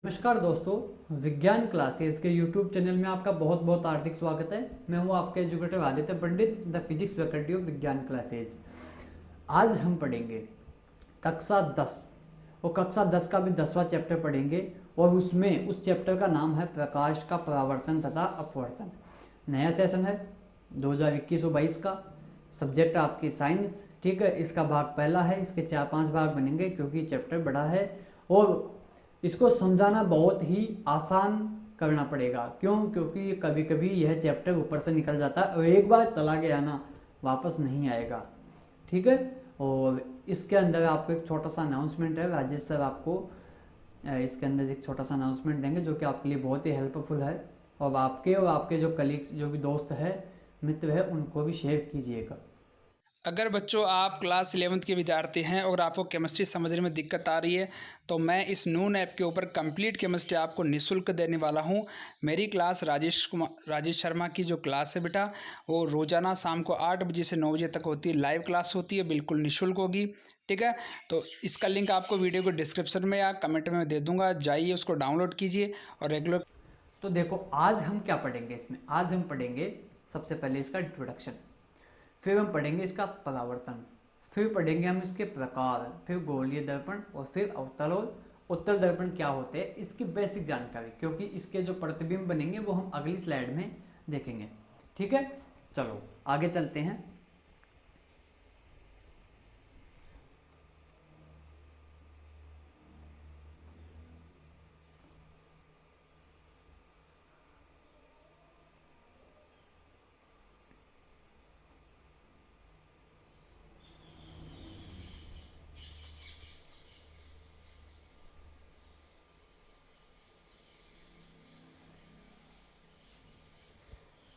नमस्कार दोस्तों, विज्ञान क्लासेस के YouTube चैनल में आपका बहुत बहुत हार्दिक स्वागत है। मैं हूं आपके educator Aditya Pandit, the physics faculty of विज्ञान क्लासेस। आज हम पढ़ेंगे कक्षा 10 और कक्षा 10 का भी 10वां चैप्टर पढ़ेंगे और उसमें उस चैप्टर का नाम है प्रकाश का परावर्तन तथा अपवर्तन। नया सेशन है 2021-22 का। सब्जेक्ट आपकी साइंस, ठीक है। इसका भाग पहला है, इसके 4-5 भाग बनेंगे क्योंकि चैप्टर बड़ा है और इसको समझाना बहुत ही आसान करना पड़ेगा। क्यों? क्योंकि कभी कभी यह चैप्टर ऊपर से निकल जाता है और एक बार चला गया ना वापस नहीं आएगा, ठीक है। और इसके अंदर आपको एक छोटा सा अनाउंसमेंट है, राजेश सर आपको इसके अंदर एक छोटा सा अनाउंसमेंट देंगे जो कि आपके लिए बहुत ही हेल्पफुल है और आपके जो कलीग्स, जो भी दोस्त है, मित्र है, उनको भी शेयर कीजिएगा। अगर बच्चों आप क्लास 11th के विद्यार्थी हैं और आपको केमिस्ट्री समझने में दिक्कत आ रही है तो मैं इस नून ऐप के ऊपर कंप्लीट केमिस्ट्री आपको निःशुल्क देने वाला हूं। मेरी क्लास राजेश शर्मा की जो क्लास है बेटा, वो रोज़ाना शाम को 8 बजे से 9 बजे तक होती है। लाइव क्लास होती है, बिल्कुल निःशुल्क होगी, ठीक है। तो इसका लिंक आपको वीडियो को डिस्क्रिप्शन में या कमेंट में दे दूँगा, जाइए उसको डाउनलोड कीजिए और रेगुलर। तो देखो आज हम क्या पढ़ेंगे इसमें। आज हम पढ़ेंगे सबसे पहले इसका इंट्रोडक्शन, फिर हम पढ़ेंगे इसका परावर्तन, फिर पढ़ेंगे हम इसके प्रकार, फिर गोलीय दर्पण और फिर अवतल और उत्तल दर्पण क्या होते हैं, इसकी बेसिक जानकारी। क्योंकि इसके जो प्रतिबिंब बनेंगे वो हम अगली स्लाइड में देखेंगे, ठीक है। चलो आगे चलते हैं।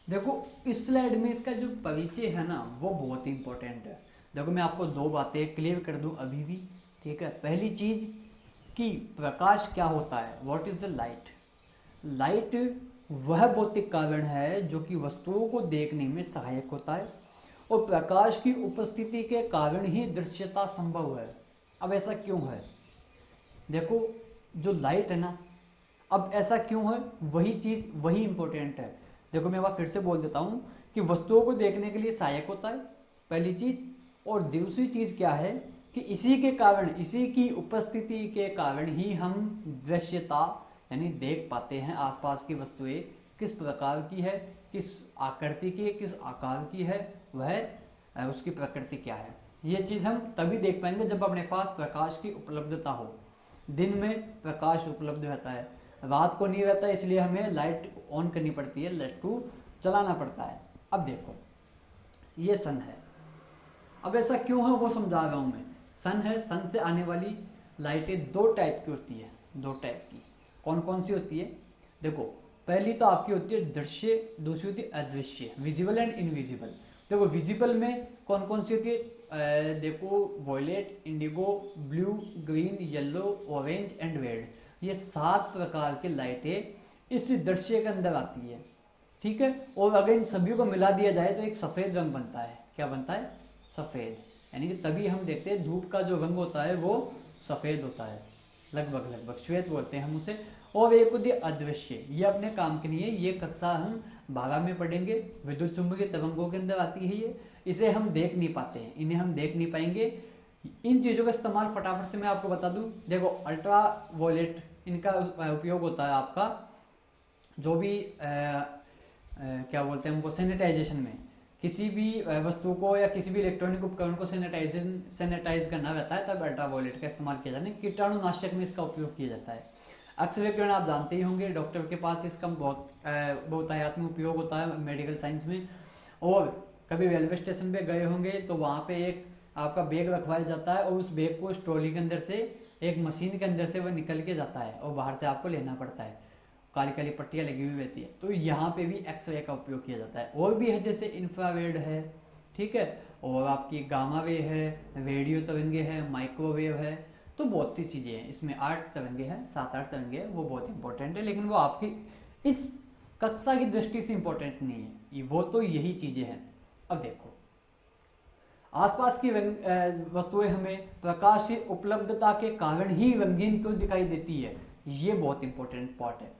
देखो इस स्लाइड में इसका जो परिचय है ना वो बहुत ही इंपॉर्टेंट है। देखो मैं आपको दो बातें क्लियर कर दूं अभी भी, ठीक है। पहली चीज कि प्रकाश क्या होता है, what is the light. Light वह भौतिक कारण है जो कि वस्तुओं को देखने में सहायक होता है और प्रकाश की उपस्थिति के कारण ही दृश्यता संभव है। अब ऐसा क्यों है? देखो जो लाइट है ना, अब ऐसा क्यों है, वही चीज वही इंपॉर्टेंट है। देखो मैं एक फिर से बोल देता हूं कि वस्तुओं को देखने के लिए सहायक होता है, पहली चीज। और दूसरी चीज क्या है कि इसी के कारण, इसी की उपस्थिति के कारण ही हम दृश्यता यानी देख पाते हैं आसपास की वस्तुएं किस प्रकार की है, किस आकृति की है, किस आकार की है, वह उसकी प्रकृति क्या है। ये चीज हम तभी देख पाएंगे जब अपने पास प्रकाश की उपलब्धता हो। दिन में प्रकाश उपलब्ध रहता है, रात को नहीं रहता, इसलिए हमें लाइट ऑन करनी पड़ती है, लाइट को चलाना पड़ता है। अब देखो ये सन है, अब ऐसा क्यों है वो समझा रहा हूं मैं। सन है, सन से आने वाली लाइटें दो टाइप की होती है, दो टाइप की। कौन कौन सी होती है? देखो पहली तो आपकी होती है दृश्य, दूसरी होती है अदृश्य, विजिबल एंड इनविजिबल। देखो विजिबल में कौन कौन सी होती है? देखो violet, indigo, blue, green, yellow, orange and red. ये 7 प्रकार की लाइटें इस दृश्य के अंदर आती है, ठीक है। और अगर इन सभी को मिला दिया जाए तो एक सफेद रंग बनता है। क्या बनता है? सफेद। यानी कि तभी हम देखते हैं धूप का जो रंग होता है वो सफेद होता है, लगभग लगभग श्वेत बोलते हैं हम उसे। और एक होती है अदृश्य, ये अपने काम की नहीं है, ये कक्षा हम 12 में पढ़ेंगे। विद्युत चुंबकीय तरंगों के अंदर आती है ये, इसे हम देख नहीं पाते हैं, इन्हें हम देख नहीं पाएंगे। इन चीजों का इस्तेमाल फटाफट से मैं आपको बता दूं। देखो अल्ट्रा वॉयलेट, इनका उपयोग होता है आपका जो भी क्या बोलते हैं हमको, सैनिटाइजेशन में। किसी भी वस्तु को या किसी भी इलेक्ट्रॉनिक उपकरण को सैनिटाइज करना रहता है तब अल्ट्रावायलेट का इस्तेमाल किया जाता है। कीटाणुनाशक में इसका उपयोग किया जाता है। अक्सर किरण आप जानते ही होंगे, डॉक्टर के पास इसका बहुतायत में उपयोग होता है मेडिकल साइंस में। और कभी रेलवे स्टेशन पे गए होंगे तो वहां पे एक आपका बैग रखवाया जाता है और उस बैग को उस ट्रॉली के अंदर से, एक मशीन के अंदर से वह निकल के जाता है और बाहर से आपको लेना पड़ता है। काली काली पट्टियां लगी हुई रहती है। तो यहाँ पे भी एक्सरे का उपयोग किया जाता है। और भी है जैसे इंफ्रारेड है, ठीक है, और आपकी गामा वे है, रेडियो तरंगे है, माइक्रोवेव है। तो बहुत सी चीजें हैं इसमें, 8 तरंगे हैं, 7-8 तरंगे हैं, वो बहुत इंपॉर्टेंट है। लेकिन वो आपकी इस कक्षा की दृष्टि से इंपॉर्टेंट नहीं है, वो तो यही चीजें हैं। अब देखो आसपास की वस्तुएं हमें प्रकाश की उपलब्धता के कारण ही रंगीन क्यों दिखाई देती है? ये बहुत इंपॉर्टेंट पार्ट है।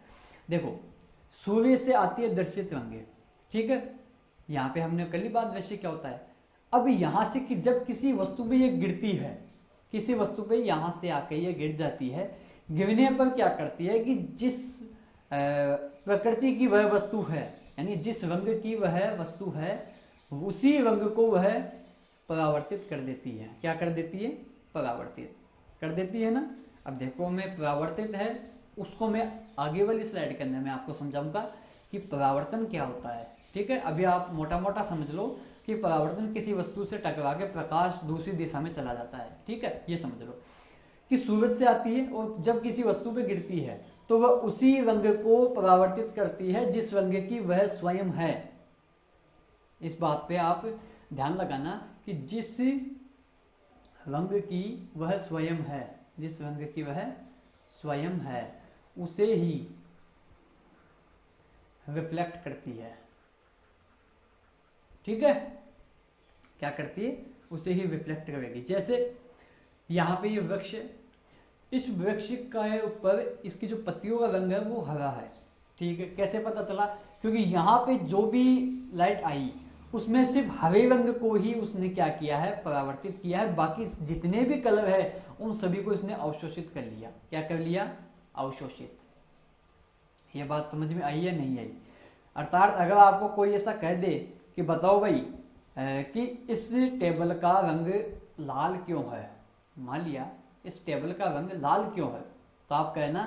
देखो, सूर्य से आती है दर्शित रंगे, ठीक है, यहाँ पे हमने कल ही बात, वैसे क्या होता है, अब यहाँ से कि जब किसी वस्तु पे ये गिरती है, किसी वस्तु पे यहाँ से आके ये गिर जाती है, गिरने पर क्या करती है कि जिस प्रकृति की वह वस्तु है, यानी जिस रंग की वह वस्तु है, उसी रंग को वह परावर्तित कर देती है। क्या कर देती है? परावर्तित कर देती है ना। अब देखो, मैं परावर्तित है उसको मैं आगे वाली स्लाइड के अंदर मैं आपको समझाऊंगा कि परावर्तन क्या होता है, ठीक है। अभी आप मोटा मोटा समझ लो कि परावर्तन किसी वस्तु से टकरा के प्रकाश दूसरी दिशा में चला जाता है, ठीक है, ये समझ लो कि सूरज से आती है और जब किसी वस्तु पे गिरती है तो वह उसी रंग को परावर्तित करती है जिस रंग की वह स्वयं है। इस बात पे आप ध्यान लगाना कि जिस रंग की वह स्वयं है, जिस रंग की वह स्वयं है, उसे ही रिफ्लेक्ट करती है, ठीक है। क्या करती है? उसे ही रिफ्लेक्ट करेगी। जैसे यहाँ पे ये वृक्ष है, इस वृक्ष का ऊपर इसकी जो पत्तियों का रंग है वो हरा है, ठीक है। कैसे पता चला? क्योंकि यहाँ पे जो भी लाइट आई उसमें सिर्फ हरे रंग को ही उसने क्या किया है? परावर्तित किया है। बाकी जितने भी कलर है उन सभी को इसने अवशोषित कर लिया। क्या कर लिया? अवशोषित। ये बात समझ में आई या नहीं आई? अर्थात अगर आपको कोई ऐसा कह दे कि बताओ भाई कि इस टेबल का रंग लाल क्यों है, मान लिया इस टेबल का रंग लाल क्यों है, तो आप कहना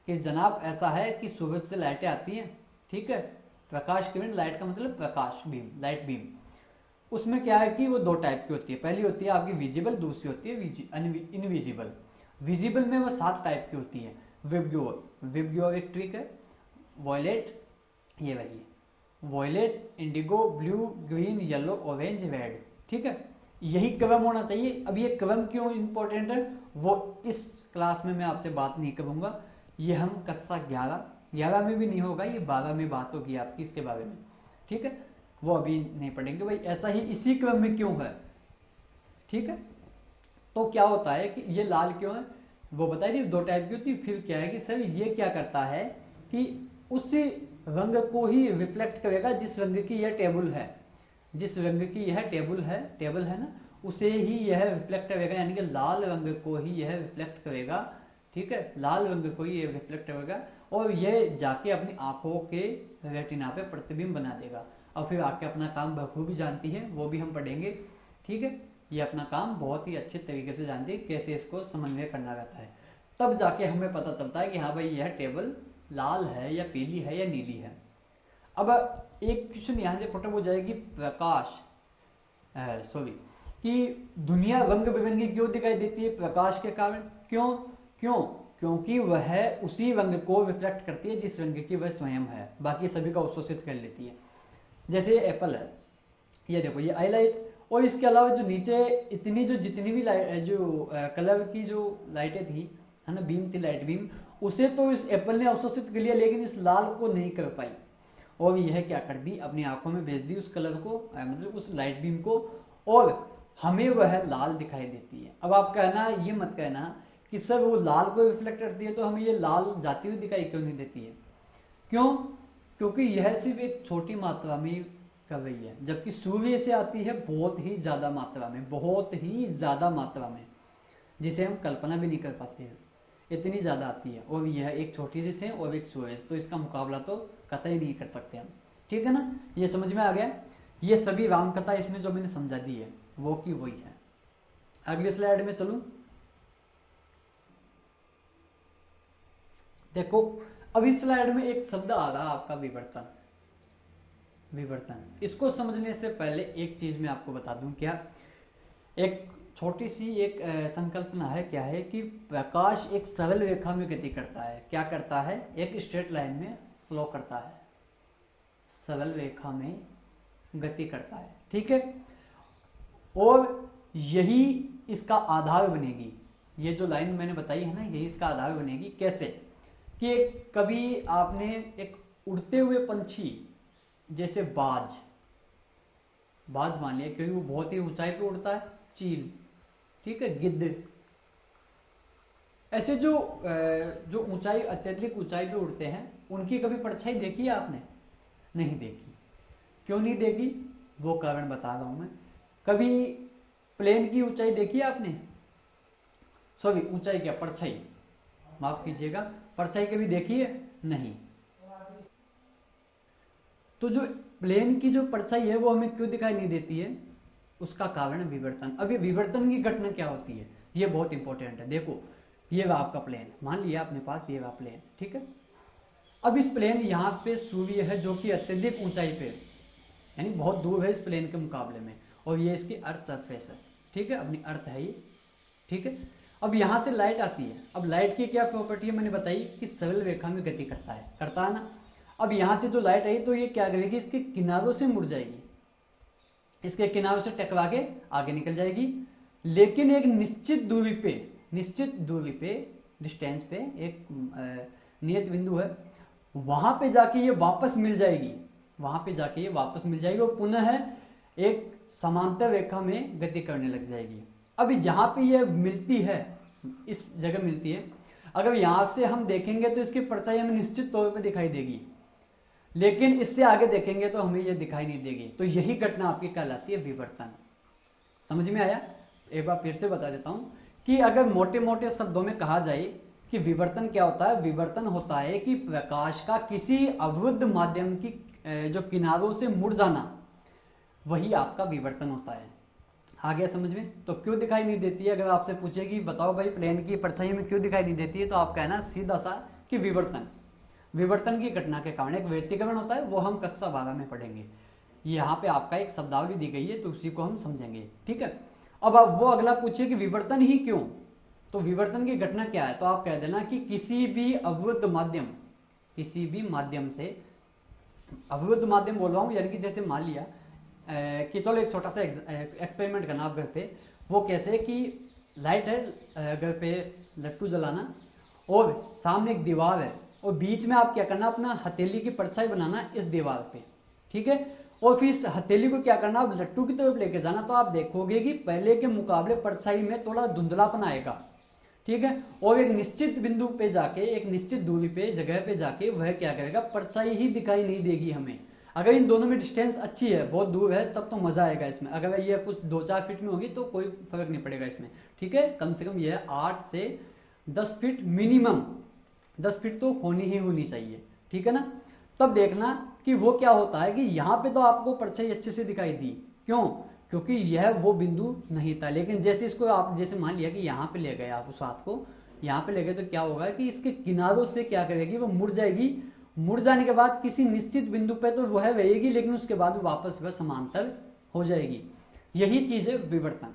कि जनाब ऐसा है कि सूरज से लाइटें आती हैं, ठीक है, प्रकाश किरण, लाइट का मतलब प्रकाश बीम, लाइट बीम। उसमें क्या है कि वो दो टाइप की होती है, पहली होती है आपकी विजिबल, दूसरी होती है इनविजिबल। विजिबल में वो 7 टाइप की होती है। विबग्योर एक ट्रिक है, वॉयलेट, ये वही violet, indigo, blue, green, yellow, orange, red, ठीक है। यही क्रम होना चाहिए। अब ये क्रम क्यों इंपॉर्टेंट है वो इस क्लास में मैं आपसे बात नहीं करूंगा, ये हम कक्षा 11 में भी नहीं होगा, ये 12 में बात होगी आपकी इसके बारे में, ठीक है, वो अभी नहीं पढ़ेंगे भाई। ऐसा ही इसी क्रम में क्यों है, ठीक है। तो क्या होता है कि ये लाल क्यों है वो बताइए, दी 2 टाइप की होती है। फिर क्या है कि सर ये क्या करता है कि उसी रंग को ही रिफ्लेक्ट करेगा जिस रंग की यह टेबल है, जिस रंग की यह टेबल है ना, उसे ही यह रिफ्लेक्ट करेगा, यानी कि लाल रंग को ही यह रिफ्लेक्ट करेगा, ठीक है, लाल रंग को ही यह रिफ्लेक्ट करेगा और यह जाके अपनी आंखों के रेटिना पे प्रतिबिंब बना देगा और फिर आके अपना काम बखूबी जानती है, वो भी हम पढ़ेंगे, ठीक है। ये अपना काम बहुत ही अच्छे तरीके से जानती है, कैसे इसको समन्वय करना रहता है। तब जाके हमें पता चलता है कि हाँ भाई यह टेबल लाल है या पीली है या नीली है। अब एक क्वेश्चन यहाँ से पुटअप हो जाएगी, कि दुनिया रंग बिरंगी क्यों दिखाई देती है? प्रकाश के कारण। क्योंकि वह उसी रंग को रिफ्लेक्ट करती है जिस रंग की वह स्वयं है, बाकी सभी का अवशोषित कर लेती है। जैसे एप्पल है, ये देखो, ये हाईलाइट, और इसके अलावा जो नीचे इतनी जितनी भी कलर की जो लाइटें थी, है ना, बीम थी, लाइट बीम, उसे तो इस एप्पल ने अवशोषित कर लिया, लेकिन इस लाल को नहीं कर पाई। और यह क्या कर दी? अपनी आंखों में भेज दी उस कलर को, मतलब उस लाइट बीम को, और हमें वह लाल दिखाई देती है। अब आप कहना, ये मत कहना कि सर वो लाल को रिफ्लेक्ट करती है तो हमें ये लाल जाती हुई दिखाई क्यों नहीं देती है? क्यों? क्योंकि यह सिर्फ एक छोटी मात्रा में कर रही है, जबकि सूर्य से आती है बहुत ही ज्यादा मात्रा में, बहुत ही ज्यादा मात्रा में, जिसे हम कल्पना भी नहीं कर पाते हैं, इतनी ज्यादा आती है। और यह एक छोटी सी से और एक सूरज, तो इसका मुकाबला तो कतई नहीं कर सकते हम, ठीक है ना। ये समझ में आ गया? ये सभी रामकथा इसमें जो मैंने समझा दी है वो की वही है। अगली स्लाइड में चलूं, देखो अब इस स्लाइड में एक शब्द आ रहा आपका विवर्तन। इसको समझने से पहले एक चीज मैं आपको बता दूं, क्या एक छोटी सी एक संकल्पना है, क्या है कि प्रकाश एक सरल रेखा में गति करता है। क्या करता है? एक स्ट्रेट लाइन में फ्लो करता है, सरल रेखा में गति करता है, ठीक है। और यही इसका आधार बनेगी, ये जो लाइन मैंने बताई है ना, यही इसका आधार बनेगी। कैसे? कि कभी आपने एक उड़ते हुए पंछी, जैसे बाज मान लिया, क्योंकि वो बहुत ही ऊंचाई पे उड़ता है, चील, ठीक है, गिद्ध, ऐसे जो ऊंचाई अत्यधिक ऊंचाई पे उड़ते हैं उनकी कभी परछाई देखी है आपने? नहीं देखी। क्यों नहीं देखी? वो कारण बता रहा हूं मैं। कभी प्लेन की ऊंचाई देखी है आपने? सॉरी, ऊंचाई क्या, परछाई, माफ कीजिएगा, परछाई कभी देखी है? नहीं। तो जो प्लेन की जो परछाई है वो हमें क्यों दिखाई नहीं देती है? उसका कारण है विवर्तन। अब ये विवर्तन की घटना क्या होती है, ये बहुत इंपॉर्टेंट है। देखो, ये वह आपका प्लेन, मान लिया अपने पास ये वह प्लेन, ठीक है। अब इस प्लेन यहाँ पे सूर्य है जो कि अत्यधिक ऊंचाई पे, यानी बहुत दूर है इस प्लेन के मुकाबले में, और ये इसकी अर्थ सरफेस है, ठीक है, अपनी अर्थ है ये, ठीक है। अब यहाँ से लाइट आती है। अब लाइट की क्या प्रॉपर्टी है मैंने बताई कि सरल रेखा में गति करता है ना। अब यहाँ से जो लाइट आई तो ये क्या करेगी, इसके किनारों से मुड़ जाएगी, इसके किनारों से टकरा के आगे निकल जाएगी, लेकिन एक निश्चित दूरी पे डिस्टेंस पे एक नियत बिंदु है, वहां पे जाके ये वापस मिल जाएगी, और पुनः एक समांतर रेखा में गति करने लग जाएगी। अभी जहां पे ये मिलती है, इस जगह मिलती है, अगर यहां से हम देखेंगे तो इसकी परछाई हमें निश्चित तौर पे दिखाई देगी, लेकिन इससे आगे देखेंगे तो हमें ये दिखाई नहीं देगी। तो यही घटना आपकी कहलाती है विवर्तन। समझ में आया? एक बार फिर से बता देता हूं कि अगर मोटे मोटे शब्दों में कहा जाए कि विवर्तन क्या होता है, विवर्तन होता है कि प्रकाश का किसी अवरुद्ध माध्यम की जो किनारों से मुड़ जाना, वही आपका विवर्तन होता है। आ गया समझ में? तो क्यों दिखाई नहीं देती है, अगर आपसे पूछे कि बताओ भाई प्लेन की परछाई में क्यों दिखाई नहीं देती है, तो आप कहना सीधा सा कि विवर्तन की घटना के कारण एक व्यतिकरण होता है, वो हम कक्षा 12 में पढ़ेंगे। यहाँ पे आपका एक शब्दावली दी गई है तो उसी को हम समझेंगे, ठीक है। अब आप वो अगला पूछिए कि विवर्तन ही क्यों, तो विवर्तन की घटना क्या है, तो आप कह देना कि किसी भी अवरुद्ध माध्यम से, अवरुद्ध माध्यम बोल रहा हूं, यानी कि जैसे मान लिया कि चलो एक छोटा सा एक्सपेरिमेंट करना आप घर पे। वो कैसे कि लाइट है घर पे, लट्टू जलाना, और सामने एक दीवार है, और बीच में आप क्या करना, अपना हथेली की परछाई बनाना इस दीवार पे, ठीक है। और फिर इस हथेली को क्या करना, आप लट्टू की तरफ लेके जाना, तो आप देखोगे कि पहले के मुकाबले परछाई में थोड़ा धुंधलापन आएगा, ठीक है। और एक निश्चित बिंदु पे जाके, एक निश्चित दूरी पे, जगह पे जाके वह क्या करेगा, परछाई ही दिखाई नहीं देगी हमें। अगर इन दोनों में डिस्टेंस अच्छी है, बहुत दूर है, तब तो मजा आएगा इसमें। अगर ये कुछ 2-4 फीट में होगी तो कोई फर्क नहीं पड़ेगा इसमें, ठीक है। कम से कम ये 8 से 10 फीट मिनिमम, 10 फीट तो होनी चाहिए, ठीक है ना। तब देखना कि वो क्या होता है कि यहाँ पे तो आपको परछाई अच्छे से दिखाई दी, क्यों? क्योंकि यह वो बिंदु नहीं था। लेकिन जैसे इसको आप, जैसे मान लिया कि यहाँ पे ले गए आप उस हाथ को, यहाँ पे ले गए, तो क्या होगा कि इसके किनारों से क्या करेगी, वो मुड़ जाएगी। मुड़ जाने के बाद किसी निश्चित बिंदु पे तो वह रहेगी, लेकिन उसके बाद वापस वह समांतर हो जाएगी। यही चीज है विवर्तन।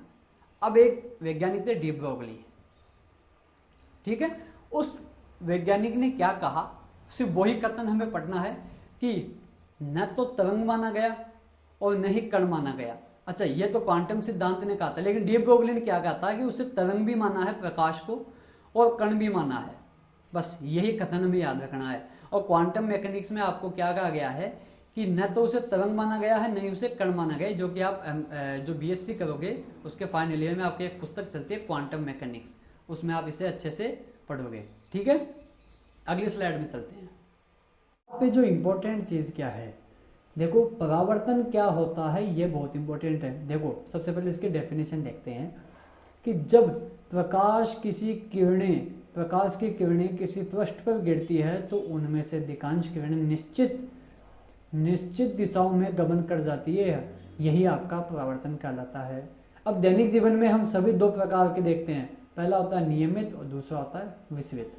अब एक वैज्ञानिक थे डी ब्रोगली, ठीक है। उस वैज्ञानिक ने क्या कहा, सिर्फ वही कथन हमें पढ़ना है कि न तो तरंग माना गया और न ही कण माना गया। अच्छा, ये तो क्वांटम सिद्धांत ने कहा था, लेकिन डी ब्रोगली ने क्या कहा था कि उसे तरंग भी माना है प्रकाश को, और कण भी माना है। बस यही कथन हमें याद रखना है। और क्वांटम मैकेनिक्स में आपको क्या कहा गया है कि न तो उसे तरंग माना गया है, न ही उसे कण माना गया, जो कि आप जो बीएससी करोगे उसके फाइनल ईयर में आपकी एक पुस्तक चलती है क्वांटम मैकेनिक्स, उसमें आप इसे अच्छे से पढ़ोगे, ठीक है। अगली स्लाइड में चलते हैं। यहाँ पे जो इम्पोर्टेंट चीज़ क्या है, देखो परावर्तन क्या होता है, ये बहुत इंपॉर्टेंट है। देखो सबसे पहले इसकी डेफिनेशन देखते हैं कि जब प्रकाश की किरणें किसी पृष्ठ पर गिरती है तो उनमें से अधिकांश किरणें निश्चित दिशाओं में गमन कर जाती है, यही आपका परावर्तन कहलाता है। अब दैनिक जीवन में हम सभी 2 प्रकार के देखते हैं, पहला होता है नियमित और दूसरा होता है विसरित।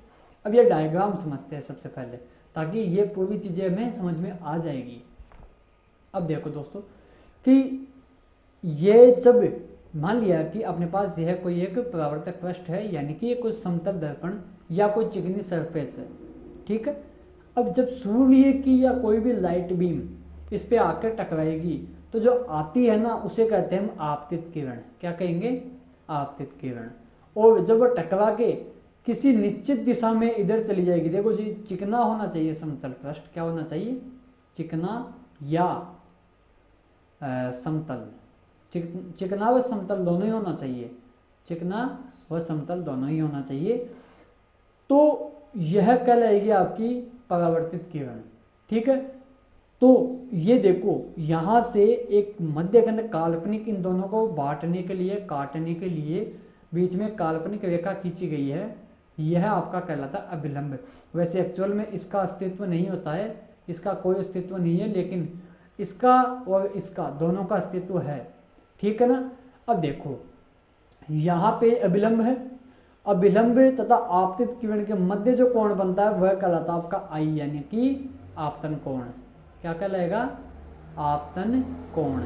अब ये डायग्राम समझते हैं सबसे पहले, ताकि ये पूरी चीजें हमें समझ में आ जाएगी। अब देखो दोस्तों कि ये जब मान लिया कि अपने पास यह कोई एक परावर्तक पृष्ठ है, यानी कि ये कोई समतल दर्पण या कोई चिकनी सरफेस है, ठीक है। अब जब सूर्य की या कोई भी लाइट बीम इस पे आकर टकराएगी तो जो आती है ना, उसे कहते हैं हम आपतित किरण। क्या कहेंगे? आपतित किरण। और जब वो टकरा के किसी निश्चित दिशा में इधर चली जाएगी, देखो जी चिकना होना चाहिए समतल पृष्ठ, क्या होना चाहिए? चिकना या समतल, चिकना व समतल दोनों ही होना चाहिए, चिकना व समतल दोनों ही होना चाहिए। तो यह कहलाएगी आपकी परावर्तित किरण। ठीक है, तो ये देखो यहाँ से एक मध्य केंद्र काल्पनिक इन दोनों को बांटने के लिए, काटने के लिए बीच में काल्पनिक रेखा खींची गई है, यह आपका कहलाता है अभिलंब। वैसे एक्चुअल में इसका अस्तित्व नहीं होता है, इसका कोई अस्तित्व नहीं है, लेकिन इसका और इसका दोनों का अस्तित्व है। ठीक है ना। अब देखो यहाँ पे अभिलंब है, अभिलंब तथा आपतित किरण के मध्य जो कोण बनता है वह कहलाता है आपका आई, यानी कि आपतन कोण। क्या कहलाएगा? आपतन कोण।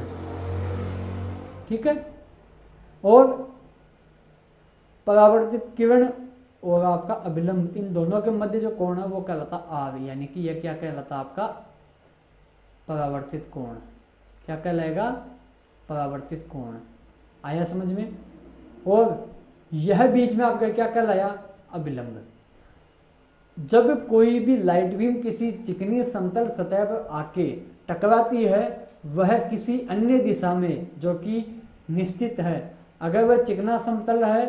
ठीक है, और परावर्तित किरण और आपका अभिलंब इन दोनों के मध्य जो कोण है वो कहलाता आव, यानी कि यह क्या कहलाता आपका परावर्तित कोण। क्या कहलाएगा? परावर्तित कोण। आया समझ में। और यह बीच में आपका क्या कहलाया? अभिलंब। जब कोई भी लाइट बीम किसी चिकनी समतल सतह पर आके टकराती है, वह किसी अन्य दिशा में जो कि निश्चित है, अगर वह चिकना समतल है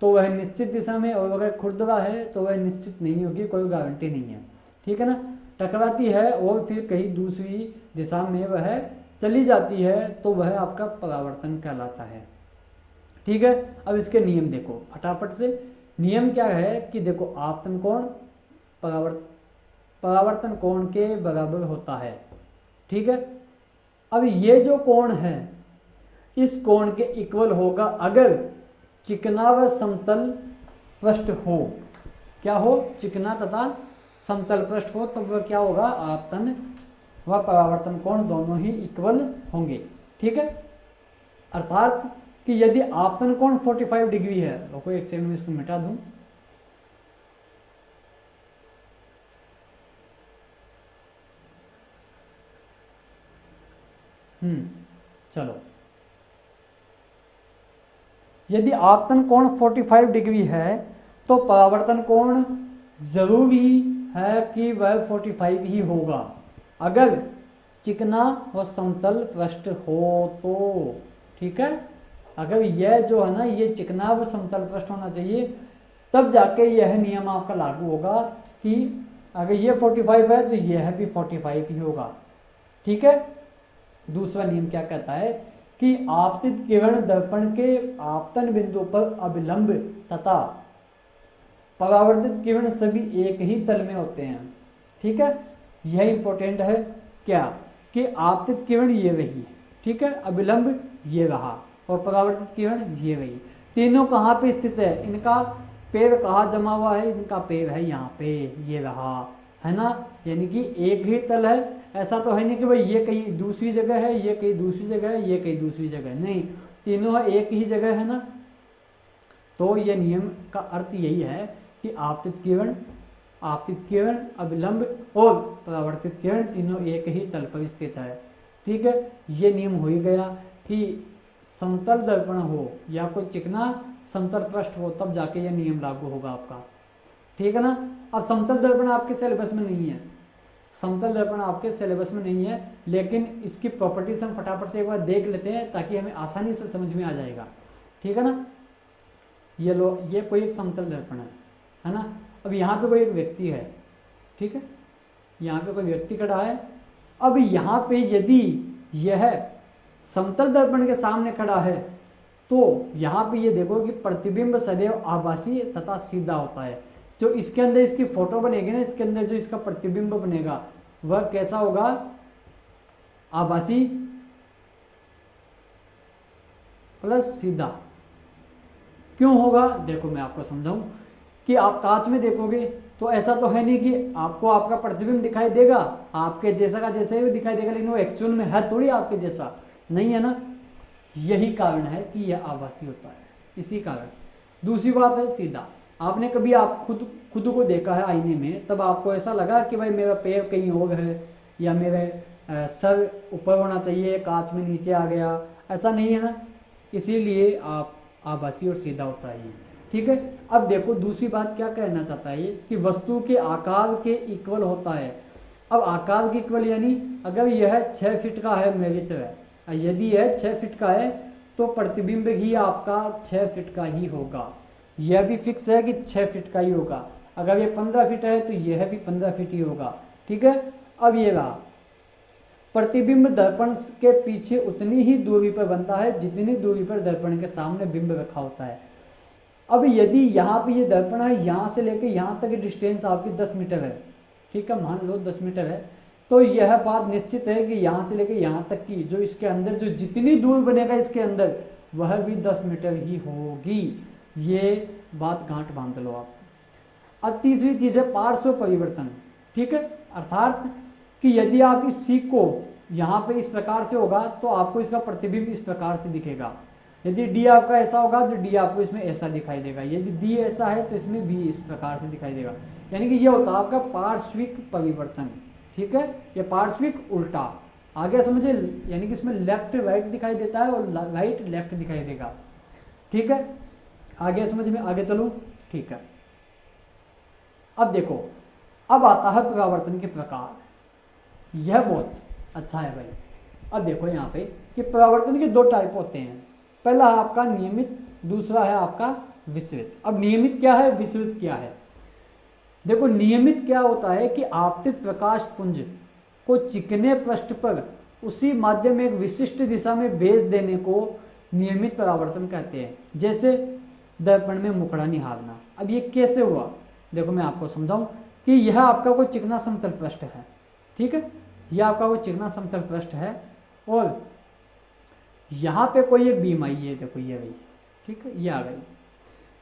तो वह निश्चित दिशा में, और अगर खुरदरा है तो वह निश्चित नहीं होगी, कोई गारंटी नहीं है। ठीक है ना। टकराती है और फिर कहीं दूसरी दिशा में वह चली जाती है तो वह आपका परावर्तन कहलाता है। ठीक है, अब इसके नियम देखो फटाफट से। नियम क्या है कि देखो आपतन कोण परावर्तन कोण के बराबर होता है। ठीक है, अब ये जो कोण है इस कोण के इक्वल होगा अगर चिकना व समतल पृष्ठ हो। क्या हो? चिकना तथा समतल पृष्ठ हो, तब वह क्या होगा? आपतन व परावर्तन कोण दोनों ही इक्वल होंगे। ठीक है, अर्थात कि यदि आपतन कोण 45 डिग्री है, तो एक सेकंड में इसको मिटा दूं। चलो, यदि आपतन कोण 45 डिग्री है तो परावर्तन कोण जरूरी है कि वह 45 ही होगा अगर चिकना व समतल पृष्ठ हो तो। ठीक है, अगर यह जो है ना ये चिकना व समतल पृष्ठ होना चाहिए, तब जाके यह नियम आपका लागू होगा कि अगर ये 45 है तो यह भी 45 ही होगा। ठीक है, दूसरा नियम क्या कहता है कि आपतित किरण दर्पण के आपतन बिंदु पर अभिलंब तथा परावर्तित किरण सभी एक ही तल में होते हैं। ठीक है, यह इंपॉर्टेंट है क्या कि आपतित किरण ये रही, ठीक है, अभिलंब ये रहा और परावर्तित किरण ये रही। तीनों कहाँ पे स्थित है? इनका पेड़ कहाँ जमा हुआ है? इनका पेड़ है यहाँ पे, ये रहा, है ना। यानी कि एक ही तल है। ऐसा तो है नहीं कि भाई ये कहीं दूसरी जगह है, ये कहीं दूसरी जगह है, ये कहीं दूसरी जगह है, नहीं, तीनों एक ही जगह है ना। तो ये नियम का अर्थ यही है कि आपतित किरण, अभिलंब और परावर्तित किरण तीनों एक ही तल पर स्थित है। ठीक है, ये नियम हो ही गया कि समतल दर्पण हो या कोई चिकना समतल पृष्ठ हो तब जाके यह नियम लागू होगा आपका। ठीक है ना। अब समतल दर्पण आपके सिलेबस में नहीं है, समतल दर्पण आपके सिलेबस में नहीं है, लेकिन इसकी प्रॉपर्टीज हम फटाफट से एक बार देख लेते हैं ताकि हमें आसानी से समझ में आ जाएगा। ठीक है ना। ये लो, ये कोई एक समतल दर्पण है ना। अब यहाँ पे कोई एक व्यक्ति है, ठीक है, यहाँ पे कोई व्यक्ति खड़ा है। अब यहाँ पे यदि यह समतल दर्पण के सामने खड़ा है तो यहाँ पे ये देखो कि प्रतिबिंब सदैव आभासी तथा सीधा होता है। जो इसके अंदर इसकी फोटो बनेगी ना, इसके अंदर जो इसका प्रतिबिंब बनेगा वह कैसा होगा? आभासी प्लस सीधा। क्यों होगा? देखो मैं आपको समझाऊं कि आप कांच में देखोगे तो ऐसा तो है नहीं कि आपको आपका प्रतिबिंब दिखाई देगा, आपके जैसा का जैसा ही दिखाई देगा, लेकिन वो एक्चुअल में है थोड़ी आपके जैसा, नहीं है ना। यही कारण है कि यह आभासी होता है, इसी कारण। दूसरी बात है सीधा। आपने कभी आप खुद को देखा है आईने में, तब आपको ऐसा लगा कि भाई मेरा पैर कहीं और है या मेरे सर ऊपर होना चाहिए, कांच में नीचे आ गया, ऐसा नहीं है ना। इसीलिए आप आभासी और सीधा होता है। ठीक है, अब देखो दूसरी बात क्या कहना चाहता है ये कि वस्तु के आकार के इक्वल होता है। अब आकार के इक्वल यानी अगर यह 6 फीट का है मेरी तरह, यदि यह 6 फीट का है तो प्रतिबिंब ही आपका 6 फीट का ही होगा। यह भी फिक्स है कि 6 फीट का ही होगा। अगर ये 15 फीट है तो यह भी 15 फीट ही होगा। ठीक है, अब ये रहा, प्रतिबिंब दर्पण के पीछे उतनी ही दूरी पर बनता है जितनी दूरी पर दर्पण के सामने बिंब रखा होता है। अब यदि यहाँ पे ये दर्पण है, यहाँ से लेके यहाँ तक डिस्टेंस आपकी 10 मीटर है, ठीक है, मान लो 10 मीटर है, तो यह बात निश्चित है कि यहाँ से लेके यहाँ तक की जो इसके अंदर जो जितनी दूर बनेगा इसके अंदर वह भी 10 मीटर ही होगी। ये बात गांठ बांध लो आप। अब तीसरी चीज है पार्श्व परिवर्तन। ठीक है, अर्थात कि यदि आप इस सीख को यहाँ पे इस प्रकार से होगा तो आपको इसका प्रतिबिंब इस प्रकार से दिखेगा। यदि डी आपका ऐसा होगा तो डी आपको इसमें ऐसा दिखाई देगा, यदि बी ऐसा है तो इसमें बी इस प्रकार से दिखाई देगा। यानी कि ये होता है आपका पार्श्विक परिवर्तन। ठीक है, ये पार्श्विक उल्टा, आगे समझे, यानी कि इसमें लेफ्ट राइट दिखाई देता है और राइट लेफ्ट दिखाई देगा। ठीक है, आगे समझ में, आगे चलूं। ठीक है, अब देखो, अब आता है परावर्तन के प्रकार। यह बहुत अच्छा है भाई। अब देखो यहाँ पे कि परावर्तन के दो टाइप होते हैं, पहला है आपका नियमित, दूसरा है आपका विसरित। अब नियमित क्या है, विसरित क्या है? देखो, नियमित क्या होता है कि आपतित प्रकाश पुंज को चिकने पृष्ठ पर उसी माध्यम में एक विशिष्ट दिशा में भेज देने को नियमित परावर्तन कहते हैं। जैसे दर्पण में मुखड़ा निहारना। अब ये कैसे हुआ, देखो मैं आपको समझाऊं कि यह आपका कोई चिकना समतल पृष्ठ है। ठीक है, यह आपका कोई चिकना समतल पृष्ठ है और यहाँ पे कोई एक बीम आई है, देखो ये गई। ठीक है, ये आ गई,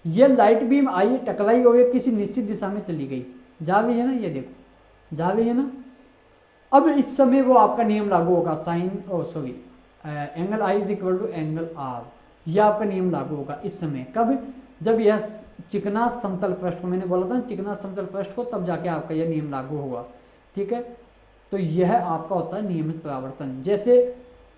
ये लाइट बीम आई, टकराई और ये किसी निश्चित दिशा में चली गई, जा रही है ना, ये देखो जा रही है ना। अब इस समय वो आपका नियम लागू होगा, sine angle i is equal to angle r, यह आपका नियम लागू होगा इस समय। कब, जब यह चिकना समतल पृष्ठ को, मैंने बोला था चिकना समतल पृष्ठ को, तब जाके आपका यह नियम लागू होगा। ठीक है, तो यह आपका होता है नियमित परावर्तन।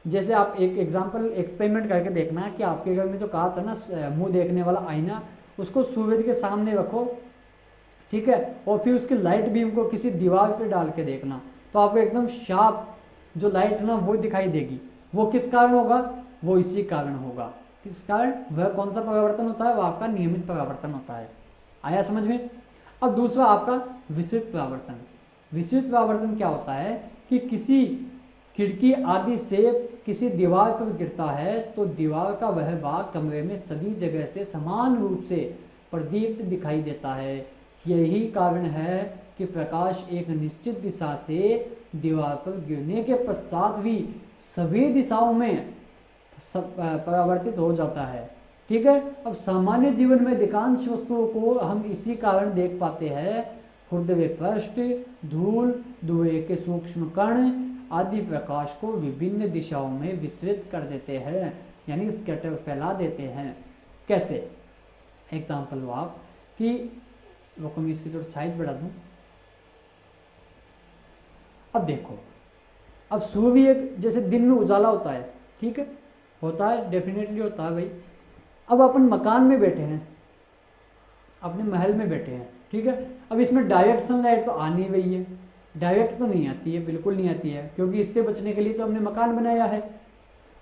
जैसे आप एक एग्जांपल एक्सपेरिमेंट करके देखना कि आपके घर में जो कहा था ना मुंह देखने वाला आईना, उसको सूरज के सामने रखो। ठीक है, और फिर उसकी लाइट बीम को किसी दीवार पे डाल के देखना, तो आपको एकदम शार्प जो लाइट ना वो दिखाई देगी। वो किस कारण होगा, वो इसी कारण होगा। किस कारण, वह कौन सा परावर्तन होता है, वो आपका नियमित परावर्तन होता है। आया समझ में। अब दूसरा आपका विसरित परावर्तन। विसरित परावर्तन क्या होता है कि किसी खिड़की आदि से किसी दीवार पर गिरता है तो दीवार का वह भाग कमरे में सभी जगह से समान रूप से प्रदीप्त दिखाई देता है। यही कारण है कि प्रकाश एक निश्चित दिशा से दीवार पर गिरने के पश्चात भी सभी दिशाओं में परावर्तित हो जाता है। ठीक है, अब सामान्य जीवन में अधिकांश वस्तुओं को हम इसी कारण देख पाते हैं। खुरदरे पृष्ठ, धूल, धुएं के सूक्ष्म कण आदि प्रकाश को विभिन्न दिशाओं में विसरित कर देते हैं, यानी स्कैटर फैला देते हैं। कैसे, एग्जाम्पल लो आप कि वो मैं इसकी थोड़ी साइज बढ़ा दूं। अब देखो, अब सूर्य जैसे दिन में उजाला होता है, ठीक है, होता है, डेफिनेटली होता है भाई। अब अपन मकान में बैठे हैं, अपने महल में बैठे हैं, ठीक है, अब इसमें डायरेक्ट सनलाइट तो आ नहीं रही है, डायरेक्ट तो नहीं आती है, बिल्कुल नहीं आती है, क्योंकि इससे बचने के लिए तो हमने मकान बनाया है।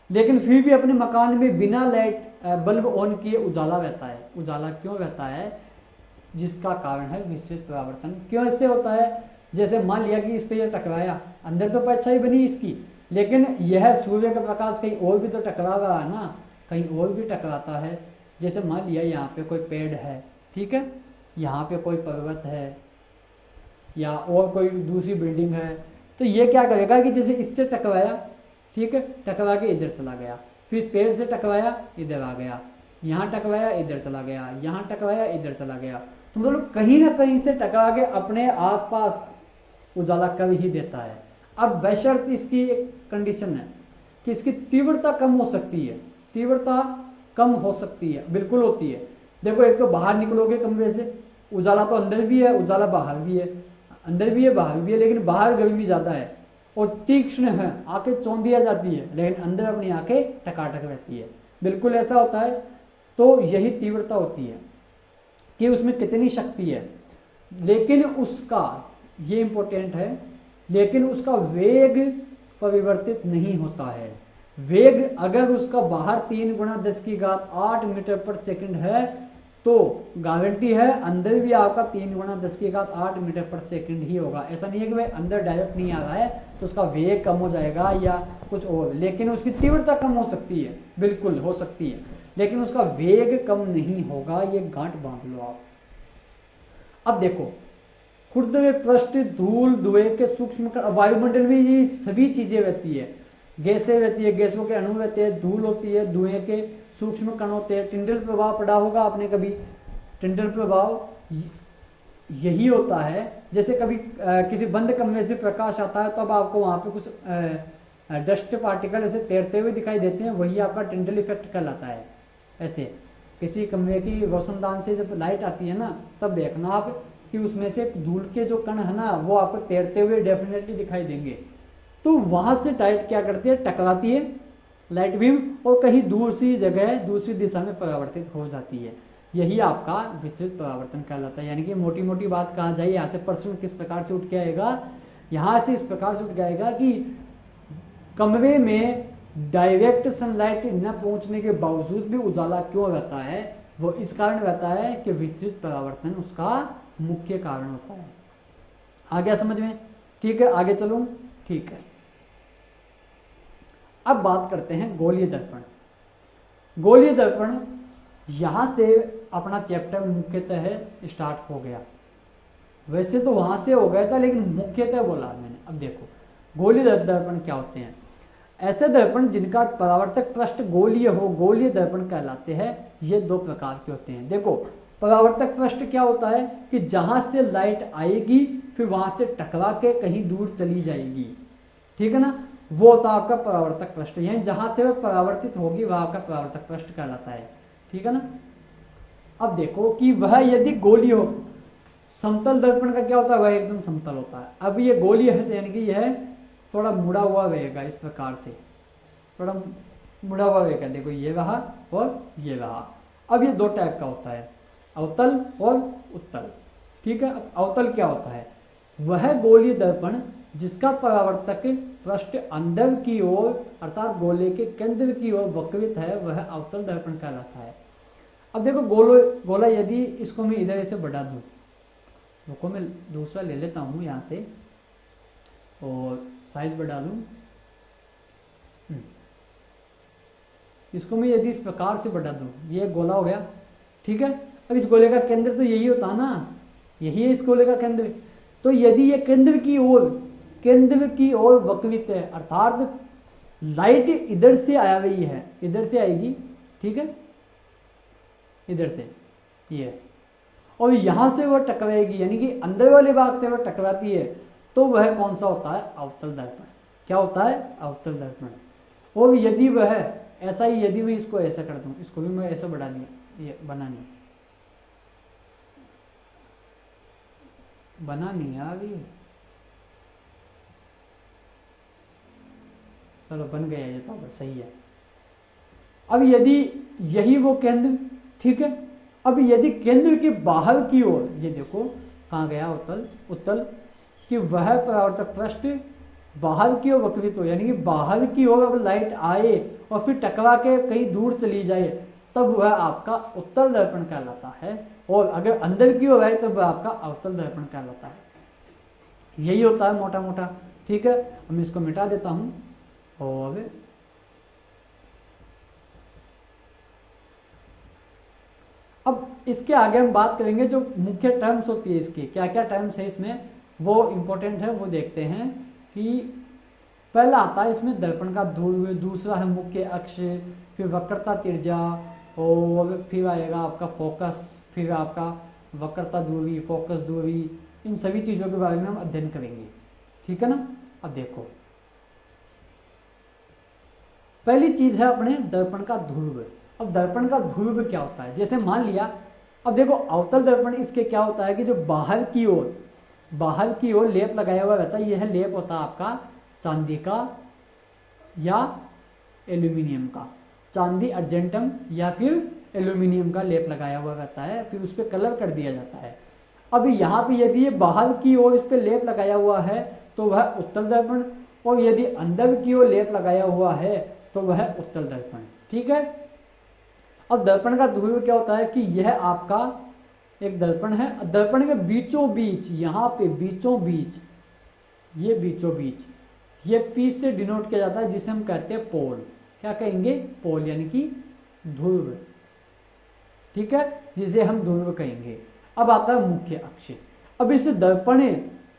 लेकिन फिर भी अपने मकान में बिना लाइट बल्ब ऑन किए उजाला रहता है। उजाला क्यों रहता है, जिसका कारण है विसरित परावर्तन। क्यों इससे होता है, जैसे मान लिया कि इस पे यह टकराया, अंदर तो परछाई बनी इसकी, लेकिन यह सूर्य का प्रकाश कहीं और भी तो टकरा रहा है ना, कहीं और भी टकराता है। जैसे मान लिया यहाँ पे कोई पेड़ है, ठीक है, यहाँ पे कोई पर्वत है या और कोई दूसरी बिल्डिंग है, तो ये क्या करेगा कि जैसे इससे टकराया, ठीक है, टकरा के इधर चला गया, फिर इस पेड़ से टकराया इधर आ गया, यहाँ टकराया इधर चला गया, यहाँ टकराया इधर चला गया, तो मतलब कहीं ना कहीं से टकरा के अपने आसपास उजाला कर ही देता है। अब बशर्त इसकी एक कंडीशन है कि इसकी तीव्रता कम हो सकती है, तीव्रता कम हो सकती है, बिल्कुल होती है। देखो, एक तो बाहर निकलोगे कमरे से, उजाला तो अंदर भी है, उजाला बाहर भी है, अंदर भी है बाहर भी है, लेकिन बाहर गर्मी ज्यादा है और तीक्ष्ण है, आंखें चौंधिया जाती है, लेकिन अंदर अपनी आंखें टकाटक रहती है, बिल्कुल ऐसा होता है। तो यही तीव्रता होती है कि उसमें कितनी शक्ति है, लेकिन उसका, ये इंपॉर्टेंट है, लेकिन उसका वेग परिवर्तित नहीं होता है। वेग अगर उसका बाहर 3 × 10⁸ मीटर पर सेकंड है तो गारंटी है अंदर भी आपका 3 गुणा 10 की घात 8 मीटर पर सेकंड ही होगा। ऐसा नहीं है कि भाई अंदर डायरेक्ट नहीं आ रहा है तो उसका वेग कम हो जाएगा या कुछ और, लेकिन उसकी तीव्रता कम हो सकती है, बिल्कुल हो सकती है, लेकिन उसका वेग कम नहीं होगा। ये गांठ बांध लो आप। अब देखो, खुरदवे पृष्ठ, धूल, धुएं के सूक्ष्म कण, वायुमंडल में ये सभी चीजें रहती है, गैसें रहती है, गैसों के अणु रहते हैं, धूल होती है, धुएं के सूक्ष्म कण होते हैं। टिंडल प्रभाव पढ़ा होगा आपने कभी। टिंडल प्रभाव यही होता है, जैसे कभी किसी बंद कमरे से प्रकाश आता है तो अब आपको वहां पे कुछ डस्ट पार्टिकल ऐसे तैरते हुए दिखाई देते हैं, वही आपका टिंडल इफेक्ट कहलाता है। ऐसे किसी कमरे की रोशनदान से जब लाइट आती है ना, तब देखना आप कि उसमें से धूल के जो कण है ना वो आपको तैरते हुए डेफिनेटली दिखाई देंगे। तो वहां से लाइट क्या करती है, टकराती है लाइट बीम और कहीं दूसरी जगह दूसरी दिशा में परावर्तित हो जाती है। यही आपका विस्तृत परावर्तन कहलाता है। यानी कि मोटी मोटी बात कहा जाए, यहाँ से प्रश्न किस प्रकार से उठ के आएगा, यहाँ से इस प्रकार से उठ के आएगा कि कमरे में डायरेक्ट सनलाइट न पहुंचने के बावजूद भी उजाला क्यों रहता है, वो इस कारण रहता है कि विस्तृत परावर्तन उसका मुख्य कारण होता है। आ गया समझ में? ठीक है, आगे चलूं। ठीक है, अब बात करते हैं गोलीय दर्पण। गोलीय दर्पण, यहां से अपना चैप्टर मुख्यतः स्टार्ट हो गया। वैसे तो वहां से हो गया था लेकिन मुख्यतः बोला मैंने। अब देखो गोलीय दर्पण क्या होते हैं। ऐसे दर्पण जिनका परावर्तक पृष्ठ गोलीय हो, गोलीय दर्पण कहलाते हैं। ये दो प्रकार के होते हैं। देखो, परावर्तक पृष्ठ क्या होता है कि जहां से लाइट आएगी फिर वहां से टकरा के कहीं दूर चली जाएगी, ठीक है ना, वो होता है आपका परावर्तक पृष्ठ। यानी जहां से वह परावर्तित होगी वह आपका परावर्तक पृष्ठ कहलाता है, ठीक है ना। अब देखो कि वह यदि गोलीय हो, समतल दर्पण का क्या होता है, वह एकदम समतल होता है। अब ये गोलीय है यानी कि यह थोड़ा मुड़ा हुआ रहेगा, इस प्रकार से थोड़ा मुड़ा हुआ रहेगा। देखो ये रहा और ये रहा। अब ये दो टाइप का होता है, अवतल और उत्तल, ठीक है। अब अवतल क्या होता है, वह गोलीय दर्पण जिसका परावर्तक पृष्ठ अंदर की ओर अर्थात गोले के केंद्र की ओर वक्रित है, वह अवतल दर्पण कहलाता है। अब देखो गोला यदि इसको मैं इधर से बढ़ा दूं, रुको मैं दूसरा ले लेता हूं यहां से और साइज बढ़ा लूं। इसको मैं यदि इस प्रकार से बढ़ा दूं, ये गोला हो गया, ठीक है। अब इस गोले का केंद्र तो यही होता ना, यही है इस गोले का केंद्र। तो यदि ये केंद्र की ओर वक्रित है अर्थात लाइट इधर से आ रही है, इधर से आएगी, ठीक है, इधर से ये, और यहां से वह टकराएगी यानी कि अंदर वाले भाग से वह टकराती है, तो वह कौन सा होता है, अवतल दर्पण। क्या होता है, अवतल दर्पण। और यदि वह ऐसा ही, यदि मैं इसको ऐसा कर दूं, इसको भी मैं ऐसा बढ़ा दिया, ये बना नहीं है अभी, चलो बन गया ये तो सही है। अब यदि यही वो केंद्र, ठीक है, अब यदि केंद्र के बाहर की ओर, ये देखो कहाँ गया उत्तल, कि वह परावर्तक पृष्ठ बाहर की ओर वक्रित हो, यानी कि बाहर की ओर अब लाइट आए और फिर टकरा के कहीं दूर चली जाए, तब वह आपका उत्तल दर्पण कहलाता है। और अगर अंदर की ओर आए तब वह आपका अवतल दर्पण कहलाता है। यही होता है मोटा मोटा, ठीक है। हम इसको मिटा देता हूं और अब इसके आगे हम बात करेंगे जो मुख्य टर्म्स होती है इसकी, क्या क्या टर्म्स है इसमें, वो इंपॉर्टेंट है, वो देखते हैं। कि पहला आता है इसमें दर्पण का ध्रुव, दूसरा है मुख्य अक्ष, फिर वक्रता त्रिज्या, और फिर आएगा आपका फोकस, फिर आपका वक्रता ध्रुवी, फोकस ध्रुवी, इन सभी चीजों के बारे में हम अध्ययन करेंगे, ठीक है ना। अब देखो पहली चीज है अपने दर्पण का ध्रुव। अब दर्पण का ध्रुव क्या होता है, जैसे मान लिया, अब देखो अवतल दर्पण इसके क्या होता है कि जो बाहर की ओर लेप लगाया हुआ रहता है, यह लेप होता है आपका चांदी का या एल्यूमिनियम का, चांदी अर्जेंटम या फिर एल्यूमिनियम का लेप लगाया हुआ रहता है, फिर उस पर कलर कर दिया जाता है। अब यहाँ पे यदि ये बाहर की ओर इस पर लेप लगाया हुआ है तो वह उत्तल दर्पण, और यदि अंदर की ओर लेप लगाया हुआ है तो वह उत्तल दर्पण, ठीक है। अब दर्पण का ध्रुव क्या होता है कि यह आपका एक दर्पण है, दर्पण के बीचों बीच, यहाँ पे बीचों बीच, ये बीचों बीच, ये P से डिनोट किया जाता है, जिसे हम कहते हैं पोल। क्या कहेंगे? पोल, यानी कि ध्रुव, ठीक है, जिसे हम ध्रुव कहेंगे। अब आता है मुख्य अक्ष। अब इस दर्पण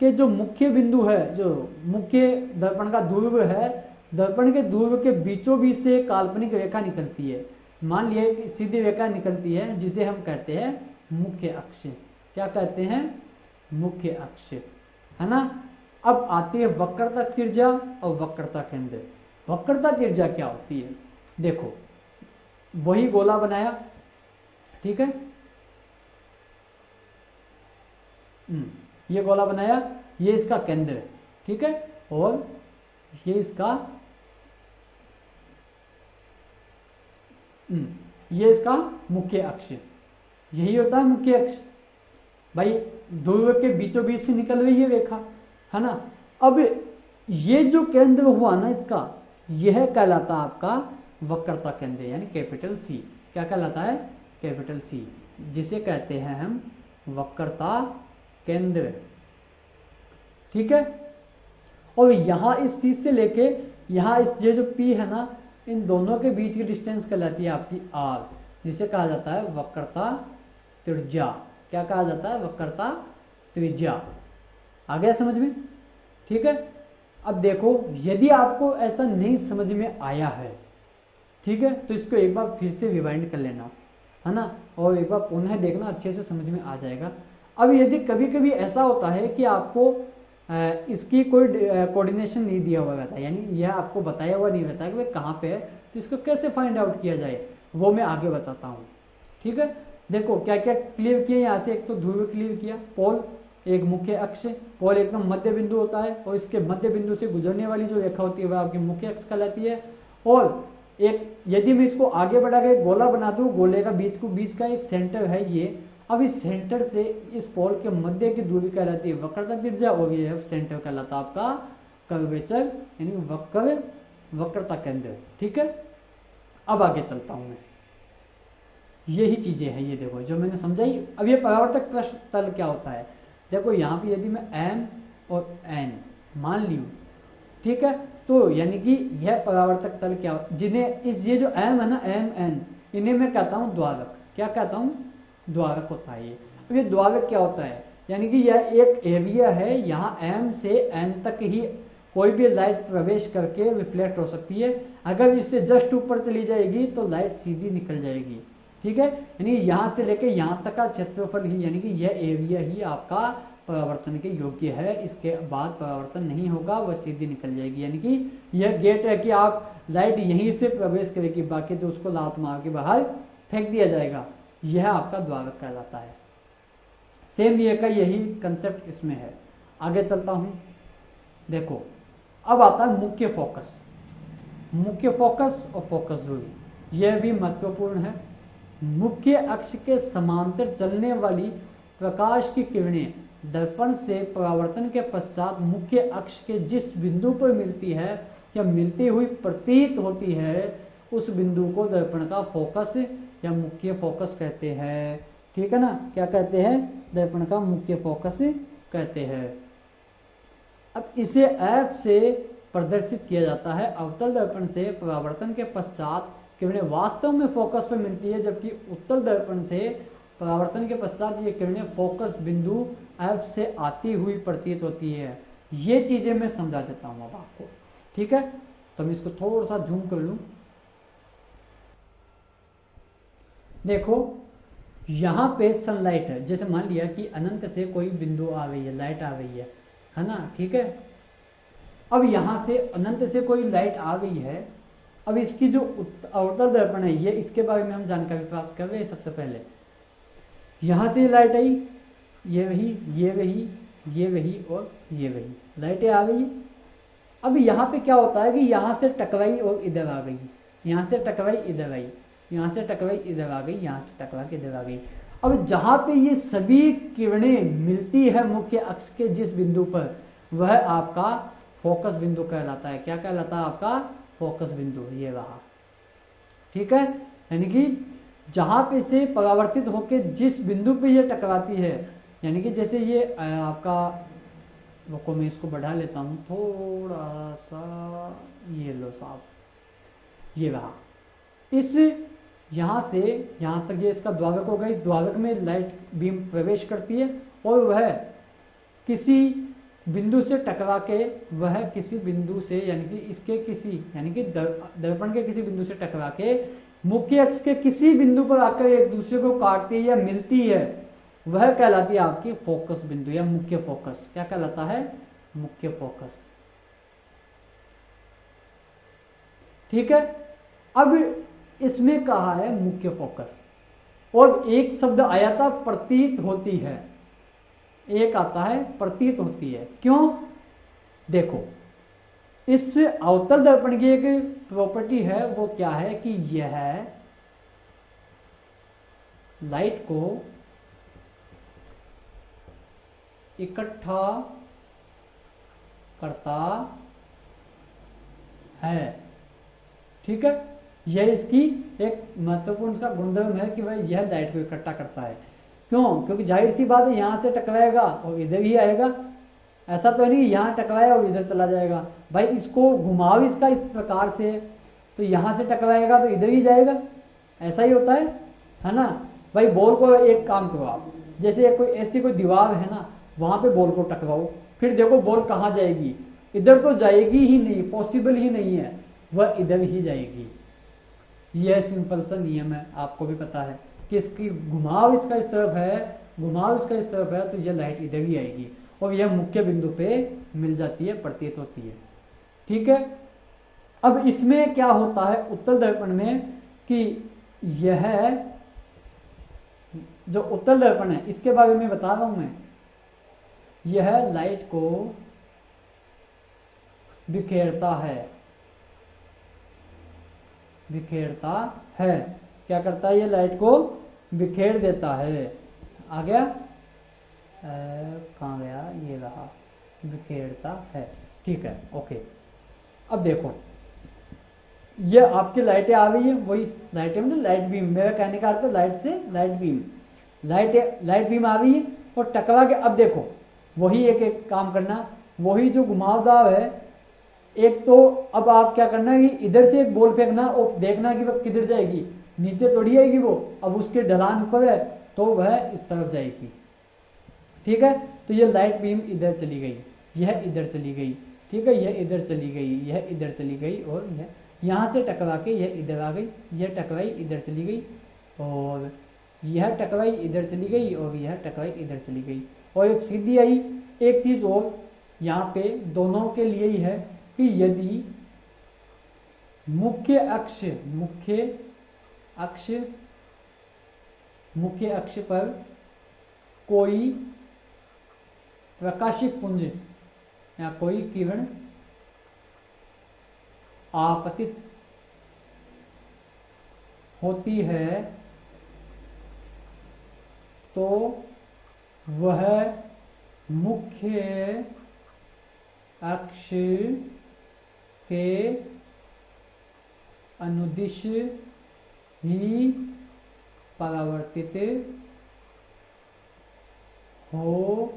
के जो मुख्य बिंदु है, जो मुख्य दर्पण का ध्रुव है, दर्पण के ध्रुव के बीचों बीच से काल्पनिक रेखा निकलती है। मान लिया कि सीधी रेखा निकलती है, जिसे हम कहते हैं मुख्य अक्ष। क्या कहते हैं? मुख्य अक्ष, है ना। अब आती है वक्रता त्रिज्या और वक्रता केंद्र। वक्रता त्रिज्या क्या होती है? देखो, वही गोला बनाया, ठीक है, ये गोला बनाया, ये इसका केंद्र है, ठीक है, और ये इसका ये इसका मुख्य अक्ष। यही होता है मुख्य अक्ष भाई। ध्रुव के बीचों बीच से निकल रही है रेखा, है ना। अब ये जो केंद्र हुआ ना इसका, यह कहलाता है आपका वक्रता केंद्र, यानी कैपिटल सी। क्या कहलाता है? कैपिटल सी, जिसे कहते हैं हम वक्रता केंद्र, ठीक है। और यहाँ इस चीज से लेके यहाँ इस ये जो P है ना, इन दोनों के बीच की डिस्टेंस कहलाती है आपकी R, जिसे कहा जाता है वक्रता त्रिज्या। क्या कहा जाता है? वक्रता त्रिज्या। आ गया समझ में? ठीक है। अब देखो, यदि आपको ऐसा नहीं समझ में आया है, ठीक है, तो इसको एक बार फिर से रिवाइंड कर लेना, है ना, और एक बार पुनः देखना, अच्छे से समझ में आ जाएगा। अब यदि कभी कभी ऐसा होता है कि आपको इसकी कोई कोऑर्डिनेशन नहीं दिया हुआ रहता है, यानी यह आपको बताया हुआ नहीं रहता है कि भाई कहाँ पे है, तो इसको कैसे फाइंड आउट किया जाए, वो मैं आगे बताता हूँ, ठीक है। देखो क्या क्या क्लियर किया यहाँ से। एक तो ध्रुव क्लियर किया, पोल एक मुख्य अक्ष, पोल एकदम मध्य बिंदु होता है, और इसके मध्य बिंदु से गुजरने वाली जो रेखा होती है वह आपकी मुख्य अक्ष कहलाती है। और एक यदि मैं इसको आगे बढ़ा के गोला बना दूं, गोले का बीच का एक सेंटर है ये। अब इस सेंटर से इस पोल के मध्य की दूरी कहलाती है वक्रता त्रिज्या, और ये सेंटर कहलाता है आपका कर्वेचर, यानी वक्रता केंद्र, ठीक है। अब आगे चलता हूं मैं, यही चीजें हैं ये देखो जो मैंने समझाई। अब ये परावर्तक पृष्ठ तल क्या होता है? देखो यहाँ पे यदि मैं M और N मान लूं, ठीक है, तो यानी कि यह परावर्तक तल क्या, जिन्हें इस ये जो M है ना, M N, इन्हें मैं कहता हूँ द्वारक। क्या कहता हूँ? द्वारक होता है ये। अब ये द्वारक क्या होता है? यानी कि यह एक एरिया है, यहाँ M से N तक ही कोई भी लाइट प्रवेश करके रिफ्लेक्ट हो सकती है। अगर इससे जस्ट ऊपर चली जाएगी तो लाइट सीधी निकल जाएगी, ठीक है। यानी यहाँ से लेके यहाँ तक का क्षेत्रफल ही, यानी कि यह एरिया ही आपका परावर्तन के योग्य है। इसके बाद परावर्तन नहीं होगा, वह सीधी निकल जाएगी। यानी कि यह गेट है कि आप लाइट यहीं से प्रवेश करेगी, बाकी तो उसको लात मार के बाहर फेंक दिया जाएगा। यह आपका द्वारक कहलाता है। सेम ये का यही कंसेप्ट इसमें है। आगे चलता हूं, देखो अब आता है मुख्य फोकस। मुख्य फोकस और फोकस दूरी, यह भी महत्वपूर्ण है। मुख्य अक्ष के समांतर चलने वाली प्रकाश की किरणें दर्पण से परावर्तन के पश्चात मुख्य अक्ष के जिस बिंदु पर मिलती है या मिलती हुई प्रतीत होती है, उस बिंदु को दर्पण का फोकस या मुख्य फोकस कहते हैं, ठीक है ना। क्या कहते हैं? दर्पण का मुख्य फोकस कहते हैं। अब इसे F से प्रदर्शित किया जाता है। अवतल दर्पण से परावर्तन के पश्चात किरणें वास्तव में फोकस पर मिलती है, जबकि उत्तल दर्पण से परावर्तन के पश्चात ये किरणें फोकस बिंदु F से आती हुई प्रतीत होती है। ये चीजें मैं समझा देता हूं अब आपको, ठीक है। तो मैं इसको थोड़ा सा जूम कर लूं। देखो यहाँ पे सनलाइट है, जैसे मान लिया कि अनंत से कोई बिंदु आ रही है, लाइट आ रही है ना, ठीक है। अब यहाँ से अनंत से कोई लाइट आ गई है। अब इसकी जो अवतल दर्पण है, ये इसके बारे में हम जानकारी प्राप्त कर रहे हैं। सबसे पहले यहाँ से लाइट आई, ये वही, ये वही, ये वही और ये वही लाइटें आ गई। अब यहाँ पे क्या होता है कि यहाँ से टकराई और इधर आ गई, यहाँ से टकराई इधर आई, यहाँ से टकराई इधर आ गई, यहाँ से टकरा के इधर आ गई। अब जहाँ पे ये सभी किरणें मिलती है मुख्य अक्ष के जिस बिंदु पर, वह आपका फोकस बिंदु कहलाता है। क्या कहलाता है? आपका फोकस बिंदु, ये रहा, ठीक है। यानी कि जहाँ पे से परावर्तित होकर जिस बिंदु पे ये टकराती है, यानी कि जैसे ये आपका, रुको मैं इसको बढ़ा लेता हूँ थोड़ा सा, ये लो साहब, ये रहा, इस यहाँ से यहाँ तक ये इसका द्वारक होगा। इस द्वारक में लाइट बीम प्रवेश करती है और वह किसी बिंदु से टकरा के, वह किसी बिंदु से यानी कि इसके किसी, यानी कि दर्पण के किसी बिंदु से टकरा के मुख्य अक्ष के किसी बिंदु पर आकर एक दूसरे को काटती है या मिलती है, वह कहलाती है आपकी फोकस बिंदु या मुख्य फोकस। क्या कहलाता है? मुख्य फोकस। ठीक है, अब इसमें कहा है मुख्य फोकस, और एक शब्द आया था प्रतीत होती है, एक आता है प्रतीत होती है। क्यों? देखो, इस अवतल दर्पण की एक प्रॉपर्टी है, वो क्या है कि यह लाइट को इकट्ठा करता है। ठीक है, यह इसकी एक महत्वपूर्ण इसका गुणधर्म है कि वह यह लाइट को इकट्ठा करता है। क्यों? क्योंकि जाहिर सी बात है, यहां से टकराएगा और इधर ही आएगा, ऐसा तो नहीं यहाँ टकराया और इधर चला जाएगा। भाई इसको घुमाव इसका इस प्रकार से, तो यहाँ से टकराएगा तो इधर ही जाएगा, ऐसा ही होता है ना। भाई बॉल को एक काम करो आप, जैसे कोई ऐसी कोई दीवार है ना, वहाँ पे बॉल को टकराओ, फिर देखो बॉल कहाँ जाएगी, इधर तो जाएगी ही नहीं, पॉसिबल ही नहीं है, वह इधर ही जाएगी। यह सिंपल सा नियम है, आपको भी पता है कि इसकी घुमाव इसका इस तरफ है, घुमाव इसका इस तरफ है, तो यह लाइट इधर ही आएगी और यह मुख्य बिंदु पे मिल जाती है, प्रतीत होती है। ठीक है, अब इसमें क्या होता है उत्तल दर्पण में कि यह जो उत्तल दर्पण है, इसके बारे में बता रहा हूं मैं, यह लाइट को बिखेरता है, बिखेरता है। क्या करता है? ये लाइट को बिखेर देता है। आ गया? कहाँ गया? ये रहा, बिखेरता है। ठीक है, ओके। अब देखो, ये आपकी लाइटें आ गई है, वही लाइटें मतलब लाइट बीम, मेरा कहने का अर्थ है लाइट से लाइट बीम, लाइट बीम आ गई है और टकरा के, अब देखो वही एक एक काम करना, वही जो घुमावदार है, एक तो अब आप क्या करना है कि इधर से एक बॉल फेंकना और देखना कि वह किधर जाएगी, नीचे थोड़ी आएगी वो, अब उसके ढलान ऊपर है तो वह इस तरफ जाएगी। ठीक है, तो ये लाइट बीम इधर चली गई, यह इधर चली गई, ठीक है, यह इधर चली गई, यह इधर चली गई, और यह यहाँ से टकरा के यह इधर आ गई, यह टकराई इधर चली गई, और यह टकराई इधर चली गई, और यह टकराई इधर चली गई, और एक सीधी आई। एक चीज और यहाँ पे दोनों के लिए ही है कि यदि मुख्य अक्ष पर कोई प्रकाशिक पुंज या कोई किरण आपतित होती है तो वह मुख्य अक्ष के अनुदिश ही परावर्तित हो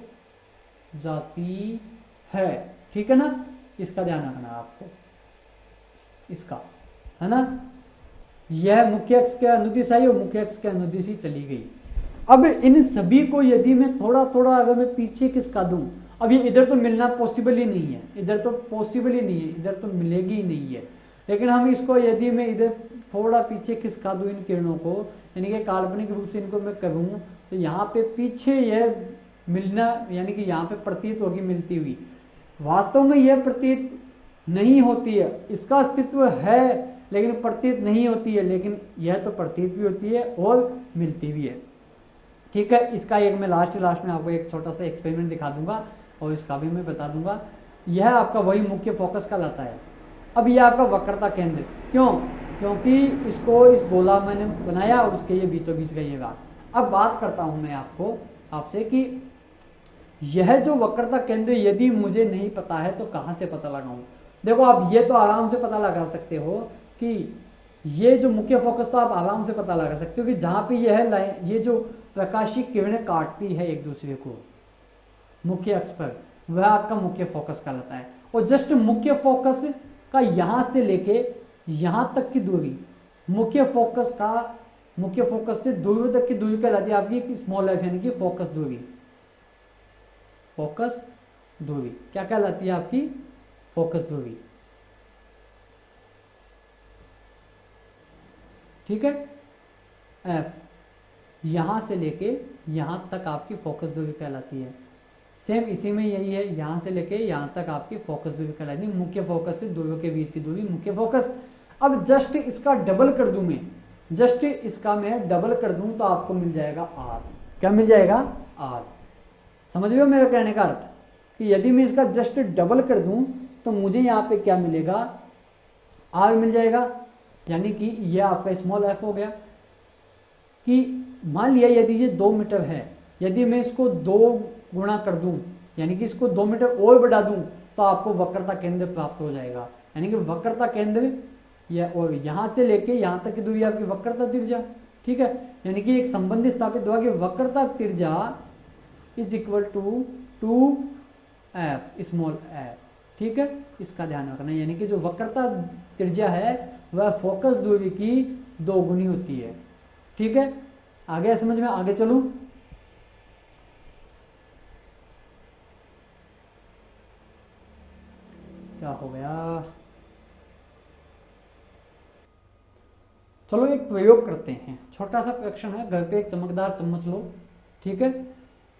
जाती है। ठीक है ना, इसका ध्यान रखना आपको, इसका है ना, यह मुख्य अक्ष के अनुदिश आई और मुख्य अक्ष के अनुदिश ही चली गई। अब इन सभी को यदि मैं थोड़ा थोड़ा अगर मैं पीछे खिसका दूं, अब ये इधर तो मिलना पॉसिबल ही नहीं है, इधर तो पॉसिबल ही नहीं है, इधर तो मिलेगी ही नहीं है, लेकिन हम इसको यदि मैं इधर थोड़ा पीछे खिसका दूं इन किरणों को, यानी कि काल्पनिक रूप से इनको मैं करूं, तो यहाँ पे पीछे यह मिलना, यानी कि यहाँ पे प्रतीत होगी मिलती हुई, वास्तव में यह प्रतीत नहीं होती है, इसका अस्तित्व है लेकिन प्रतीत नहीं होती है, लेकिन यह तो प्रतीत भी होती है और मिलती भी है। ठीक है, इसका एक मैं लास्ट में आपको एक छोटा सा एक्सपेरिमेंट दिखा दूंगा और इसका भी मैं बता दूंगा। यह आपका वही मुख्य फोकस कहलाता है। अब यह आपका वक्रता केंद्र, क्यों? क्योंकि इसको इस गोला मैंने बनाया और उसके ये बीचों बीच गइएगा। अब बात करता हूं मैं आपसे कि यह जो वक्रता केंद्र यदि मुझे नहीं पता है तो कहां से पता लगाऊं। देखो आप ये तो आराम से पता लगा सकते हो कि ये जो मुख्य फोकस तो आप आराम से पता लगा सकते हो कि जहां पे यह लाइन, ये जो प्रकाशीय किरणें काटती है एक दूसरे को मुख्य अक्ष पर, वह आपका मुख्य फोकस कहलाता है। और जस्ट मुख्य फोकस का यहां से लेके यहां तक की दूरी, मुख्य फोकस से दूरी तक की दूरी कहलाती है आपकी स्मॉल एफ, यानी कि फोकस दूरी। फोकस दूरी क्या कहलाती है आपकी? फोकस दूरी। ठीक है, एफ यहां से लेके यहां तक आपकी फोकस दूरी कहलाती है। सेम इसी में यही है, यहां से लेके यहां तक आपकी फोकस दूरी कहलाती है। मुख्य फोकस से दूरियों के बीच की दूरी मुख्य फोकस। अब जस्ट इसका डबल कर दूं मैं, जस्ट इसका मैं डबल कर दूं तो आपको मिल जाएगा आर। क्या मिल जाएगा? आर। समझ रहे हो मेरे कहने का अर्थ? कि यदि मैं इसका जस्ट डबल कर दूं तो मुझे यहाँ पे क्या मिलेगा? आर मिल जाएगा। यानी कि यह आपका स्मॉल एफ हो गया। कि मान लिया यदि ये 2 मीटर है, यदि मैं इसको 2 गुणा कर दूं, यानी कि इसको 2 मीटर और बढ़ा दूं, तो आपको वक्रता केंद्र प्राप्त हो जाएगा। यानी कि वक्रता केंद्र और यहां से लेके यहां तक की दूरी आपकी वक्रता त्रिज्या। ठीक है, यानी कि एक संबंध स्थापित हुआ कि वक्रता त्रिज्या is equal to 2f small F. ठीक है, इसका ध्यान रखना। यानी कि जो वक्रता त्रिज्या है वह फोकस दूरी की 2 गुनी होती है। ठीक है, आगे समझ में? आगे चलूं। क्या हो गया? चलो एक प्रयोग करते हैं, छोटा सा परीक्षण है। घर पे एक चमकदार चम्मच लो। ठीक है,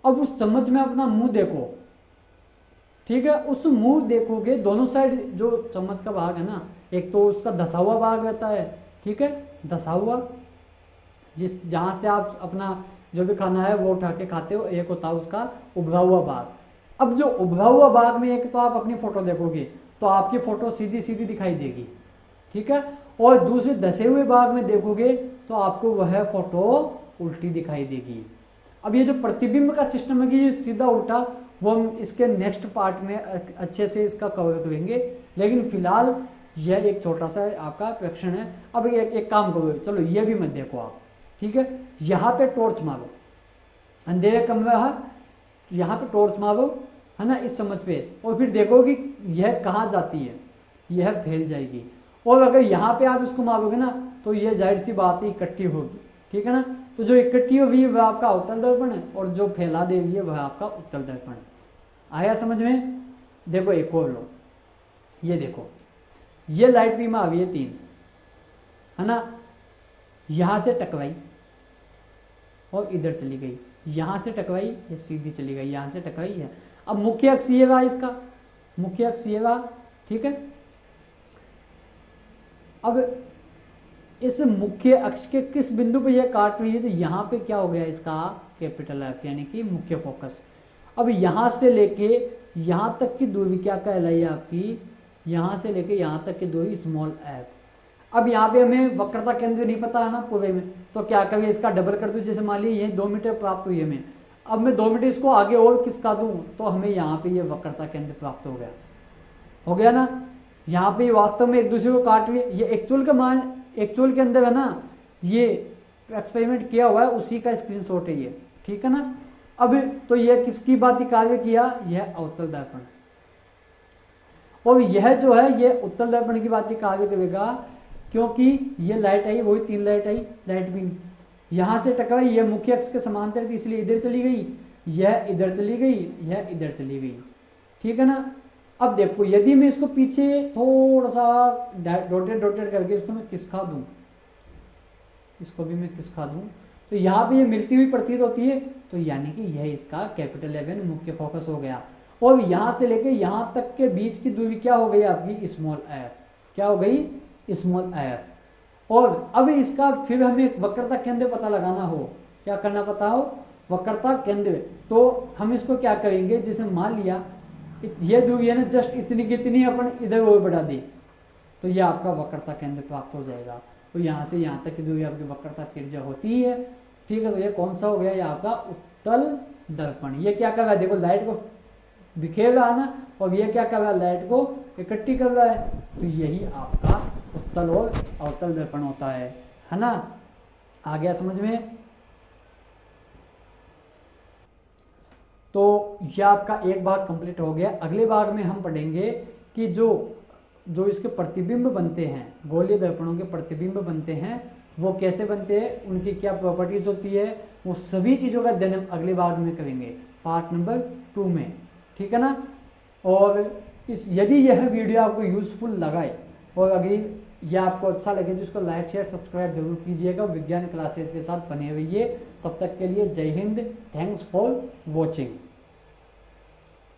अब उस चम्मच में अपना मुंह देखो। ठीक है, उस मुंह देखोगे, दोनों साइड जो चम्मच का भाग है ना, एक तो उसका धसा हुआ भाग रहता है। ठीक है, धसा हुआ, जहां से आप अपना जो भी खाना है वो उठा के खाते हो। एक होता है उसका उभरा हुआ भाग। अब जो उभरा हुआ भाग में एक तो आप अपनी फोटो देखोगे तो आपकी फोटो सीधी सीधी दिखाई देगी। ठीक है, और दूसरे धसे हुए भाग में देखोगे तो आपको वह फोटो उल्टी दिखाई देगी। अब ये जो प्रतिबिंब का सिस्टम है कि ये सीधा उल्टा, वो हम इसके नेक्स्ट पार्ट में अच्छे से इसका कवर करेंगे। लेकिन फिलहाल यह एक छोटा सा आपका परीक्षण है। अब एक काम करो, चलो ये भी मत देखो आप। ठीक है, यहाँ पे टॉर्च मारो, अंधेरे कमरा है, यहाँ पे टॉर्च मारो, है ना, इस चम्मच पे, और फिर देखो कि यह कहाँ जाती है, यह फैल जाएगी। और अगर यहाँ पे आप इसको मारोगे ना तो यह जाहिर सी बात है इकट्ठी होगी। ठीक है ना, तो जो इकट्ठी हुई है वह आपका अवतल दर्पण है, और जो फैला दे रही है वह आपका उत्तल दर्पण है। आया समझ में? देखो एक और लो, ये देखो, ये लाइट बीम आ गई है 3, है ना, यहां से टकराई और इधर चली गई, यहां से टकराई, ये सीधी चली गई, यहां से टकराई है। अब मुख्य अक्ष ये रहा, इसका मुख्य अक्ष ये रहा। ठीक है, अब इस मुख्य अक्ष के किस बिंदु पे यह काट रही है, तो यहां पे क्या हो गया इसका कैपिटल एफ, यानी कि मुख्य फोकस। अब यहां से लेके यहां तक की दूरी क्या कहलाई है आपकी? यहां से लेके यहां तक की दूरी स्मॉल एफ। अब यहाँ पे हमें वक्रता केंद्र नहीं पता है ना पूरे में, तो क्या करें, इसका डबल कर दूं। जैसे मान लीजिए ये 2 मीटर प्राप्त हुई हमें, अब मैं 2 मीटर इसको आगे और खिसका दूं तो हमें यहाँ पे ये वक्रता केंद्र प्राप्त हो गया ना। यहाँ पे वास्तव में एक दूसरे को काट रही है। ये एक्चुअल के अंदर है ना, ये एक्सपेरिमेंट किया हुआ है, उसी का स्क्रीनशॉट है ये। ठीक है ना। अब तो यह किसकी बात कार्य किया? यह अवतल दर्पण, और यह जो है ये उत्तल दर्पण की बात कार्य करेगा, क्योंकि ये लाइट आई, वही 3 लाइट आई, लाइट बीम यहां से टकराई, यह मुख्य अक्ष के समांतर थी इसलिए इधर चली गई, यह इधर चली गई, यह इधर चली गई। ठीक है ना। अब देखो यदि मैं इसको पीछे थोड़ा सा डॉटेड करके इसको मैं खिसका दूं, इसको भी मैं खिसका दूं, तो यहाँ पे ये मिलती हुई प्रतीत होती है, तो यानी कि यह इसका कैपिटल 11 मुख्य फोकस हो गया। और यहां से लेके यहां तक के बीच की दूरी क्या हो गई आपकी? Small F. क्या हो गई? Small F. और अब इसका फिर हमें वक्रता केंद्र पता लगाना हो, क्या करना पता हो? वक्रता केंद्र। तो हम इसको क्या करेंगे, जैसे मान लिया ये दूरी है ना, जस्ट इतनी कितनी अपन इधर और बढ़ा दी, तो ये आपका वक्रता केंद्र प्राप्त हो जाएगा। तो यहाँ से यहाँ तक की दूरी आपकी वक्रता त्रिज्या होती है। ठीक है, तो ये कौन सा हो गया? ये आपका उत्तल दर्पण। ये क्या कर रहा है? देखो लाइट को बिखेर रहा है ना, और ये क्या कर रहा है? लाइट को इकट्ठी कर रहा है। तो यही आपका उत्तल और अवतल दर्पण होता है ना। आ गया समझ में। तो यह आपका एक भाग कंप्लीट हो गया। अगले भाग में हम पढ़ेंगे कि जो इसके प्रतिबिंब बनते हैं, गोलीय दर्पणों के प्रतिबिंब बनते हैं, वो कैसे बनते हैं, उनकी क्या प्रॉपर्टीज होती है, वो सभी चीज़ों का अध्ययन हम अगले भाग में करेंगे, पार्ट नंबर 2 में। ठीक है ना। और यदि यह वीडियो आपको यूजफुल लगाए और अगर यह आपको अच्छा लगे तो इसको लाइक शेयर सब्सक्राइब जरूर कीजिएगा। विज्ञान क्लासेस के साथ बने रहिए। तब तक के लिए जय हिंद। Thanks for watching.